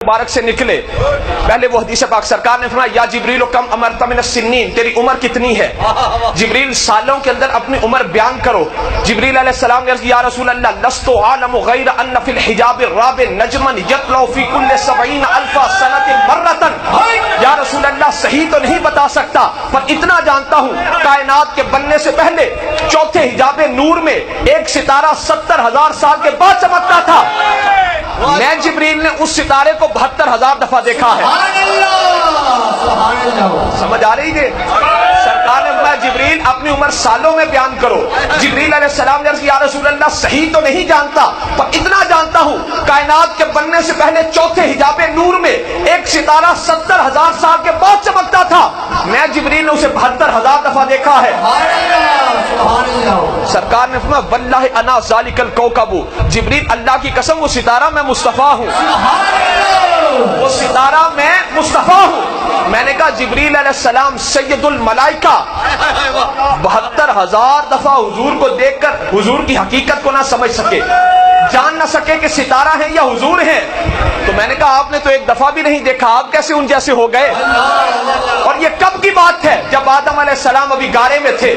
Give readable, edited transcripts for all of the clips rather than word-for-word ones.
मुबारक से निकले, पहले वो हदीस पाक सरकार ने फरमाया या जिब्रील कम अमरता मिन सिन्नीन, तेरी उम्र कितनी है? जिब्रील सालों के अंदर अपनी उम्र बयान करो। जिब्रील अलैहिस्सलाम ने अर्ज़ किया या रसूल अल्लाह लस्तु आलमु गैर अन्न फिल हिजाब राब नजमन यतलउ फी कुल्ल 70 अल्फ सनतिन मर्रतन। या रसूल अल्लाह सही तो नहीं बता सकता, पर इतना जानता हूँ कायनात के बनने से पहले चौथे हिजाब नूर में एक सितारा 70,000 साल के बाद चमकता था। मैं जिब्रील ने उस सितारे को 72,000 दफा देखा है। समझ आ रही है? सरकार ने बोला जिब्रील अपनी उम्र सालों में बयान करो। जिब्रील अलैहिस्सलाम ने अर्ज़ किया या रसूल अल्लाह सही तो नहीं जानता, पर इतना जानता हूँ कायनात के बनने से पहले चौथे हिजाबे नूर में एक सितारा 70,000 साल के बाद चमकता था। मैं जिब्रील ने उसे 72,000 दफा देखा है। सरकार ने फरमाया वल्लाहि अना ज़ालिकल कौकबु, जिब्रील अल्लाह की कसम वो सितारा मैं मुस्तफा हूँ, वो सितारा मैं मुस्तफा हूँ। मैंने कहा जिब्रील अलैहिस्सलाम सैयदुल मलाइका 72,000 दफा हुजूर को देखकर हुजूर की हकीकत को ना समझ सके, जान ना सके कि सितारा है या हुजूर है। तो मैंने कहा आपने तो एक दफा भी नहीं देखा, आप कैसे उन जैसे हो गए? और ये कब की बात है? जब आदम अलैहिस्सलाम अभी गारे में थे।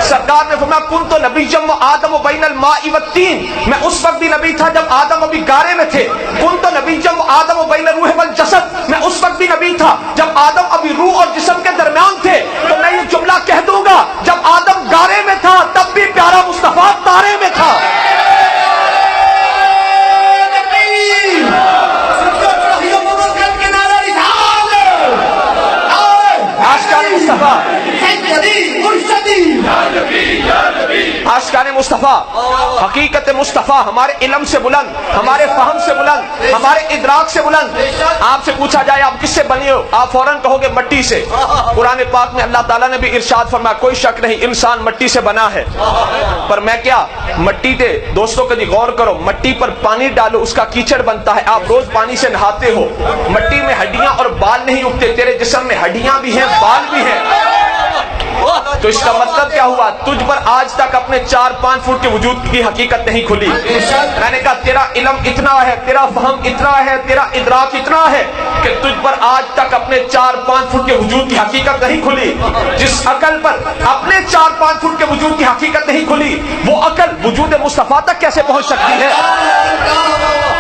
सरकार ने फरमाया कुन तो नबिय्यम व आदम बैनल माइ व तीन, मैं उस वक्त भी नबी था जब आदम अभी गारे में थे। कुन तो नबिय्यम व आदम बैनल रूह वल जसद, मैं उस वक्त भी नबी था जब आदम अभी रूह और जिस्म के दरमियान थे। तो मैं ये जुमला कह दूंगा जब आदम गारे में था तब भी प्यारा मुस्तफा तारे में था। आशिकाने मुस्तफा, हकीकत मुस्तफा हमारे इल्म से बुलंद, हमारे फहम से बुलंद, हमारे इदराक से बुलंद। आपसे पूछा जाए आप किससे बने हो, आप फौरन कहोगे मट्टी से। कुरान पाक में अल्लाह ताला ने भी इरशाद फरमाया कोई शक नहीं इंसान मट्टी से बना है। पर मैं क्या मट्टी पे दोस्तों कभी गौर करो, मट्टी पर पानी डालो उसका कीचड़ बनता है, आप रोज पानी से नहाते हो। मट्टी में हड्डियां और बाल नहीं उगते, तेरे जिस्म में हड्डियां भी हैं बाल भी हैं। तो इसका मतलब क्या हुआ? तुझ पर आज तक अपने 4-5 फुट के वजूद की हकीकत नहीं खुली। मैंने कहा तेरा इल्म इतना है, तेरा फहम इतना है, तेरा इदराक इतना है कि तुझ पर आज तक अपने 4-5 फुट के वजूद की हकीकत नहीं खुली। जिस अकल पर अपने 4-5 फुट के वजूद की हकीकत नहीं खुली, वो अकल वजूद मुस्तफा तक कैसे पहुंच सकती है?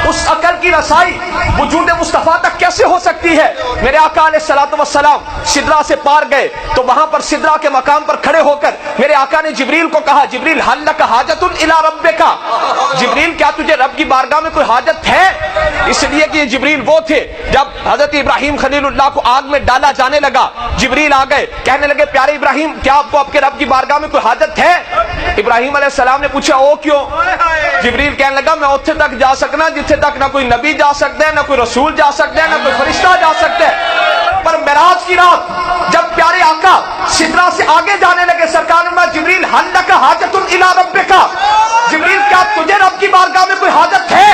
उस अकल की रसाई वजूद मुस्तफा तक कैसे हो सकती है? मेरे आका अलैहिस्सलातु वस्सलाम सिदरा से पार गए तो वहां पर सिदरा के मकाम पर खड़े होकर मेरे आका ने जिब्रील को कहा जिब्रील हल लक हाजतुन इला रब्बिका, जिब्रील क्या तुझे रब की बारगाह में कोई हाजत है? इसलिए कि जिब्रील वो थे जब हजरत इब्राहिम खलीलुल्लाह को आग में डाला जाने लगा, जिब्रील आ गए कहने लगे प्यारे इब्राहिम क्या आपको आपके रब की बारगाह में कोई हाजत है? इब्राहिम अलैहिस्सलाम ने पूछा ओ क्यों? जिब्रील कहने लगा मैं उत्थे तक जा सकना जिथे तक ना कोई नबी जा सकता है, ना कोई रसूल जा सकता है, ना कोई फरिश्ता जा सकता है। पर मेराज की रात जब प्यारे आका सिदरा से आगे जाने लगे, सरकार ने जिब्रील हल लक हाजतुन इला रब्बिका, जिब्रील क्या तुझे रब की बारगाह में कोई हाजत है?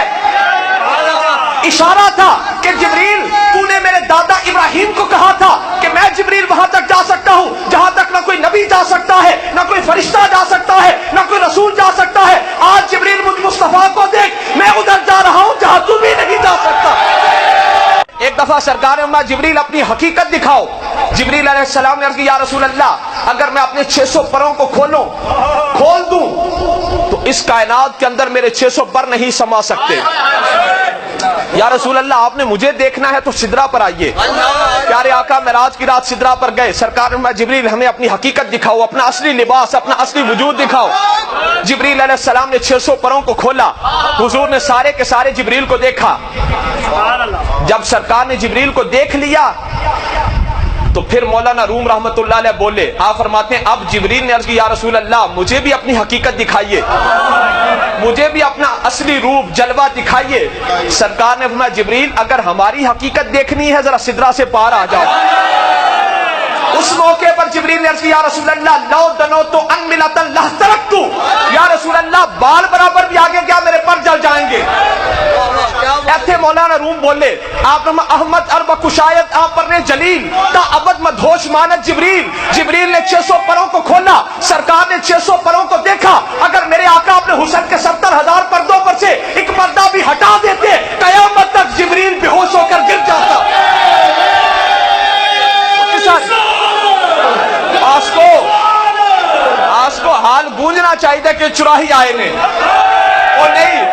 इशारा था कि जिब्रील तूने मेरे दादा इब्राहिम को कहा था कि मैं जिब्रील वहां तक जा सकता हूं जहां तक ना कोई नबी जा सकता है, ना कोई फरिश्ता जा सकता है, ना कोई रसूल जा सकता है। आज जिब्रील मुझ मुस्तफा को देख, मैं उधर जा रहा हूं जहां तू भी नहीं जा सकता। एक दफा सरकार ने जिब्रील अपनी हकीकत दिखाओ। जिब्रील अलैहिस्सलाम ने अर्ज़ किया या रसूल अल्लाह अगर मैं अपने 600 परों को खोल दूं तो इस कायनात के अंदर मेरे 600 पर नहीं समा सकते। या रसूल अल्लाह आपने मुझे देखना है तो सिदरा पर आइए। प्यारे आका मेराज की रात सिदरा पर गए, सरकार ने जिब्रील हमें अपनी हकीकत दिखाओ, अपना असली लिबास, अपना असली वजूद दिखाओ। जिब्रील अलैहिस्सलाम ने 600 परों को खोला, हुजूर ने सारे के सारे जिब्रील को देखा। जब सरकार ने जिब्रील को देख लिया तो फिर मौलाना रूम रहमतुल्लाह अलैह बोले, आप फरमाते हैं अब जिब्रील ने अर्ज़ की या रसूल अल्लाह मुझे भी अपनी हकीकत दिखाइए, मुझे भी अपना असली रूप जलवा दिखाइए। सरकार ने फरमाया जिब्रील अगर हमारी हकीकत देखनी है जरा सिदरा से पार आ जाओ। उस मौके पर जिब्रील ने अर्ज़ की या रसूल अल्लाह लौ दनो तो अनमिलतन लहतरकतु, या रसूल अल्लाह बाल बराबर भी आगे क्या मेरे पर जल जाएंगे। ऐसे मौलाना रूम बोले आप अहमद अरब कुशायत आप पर ने जलील ता अबद मधोश मानत जिब्रील। जिब्रील ने 600 परों को खोला, सरकार ने 600 परों को देखा। अगर मेरे आका अपने हुस्न के 70,000 पर्दों पर से एक पर्दा भी हटा देते कयामत तक जिब्रील बेहोश होकर गिर چاہیے کہ چراہی آئے نے وہ نہیں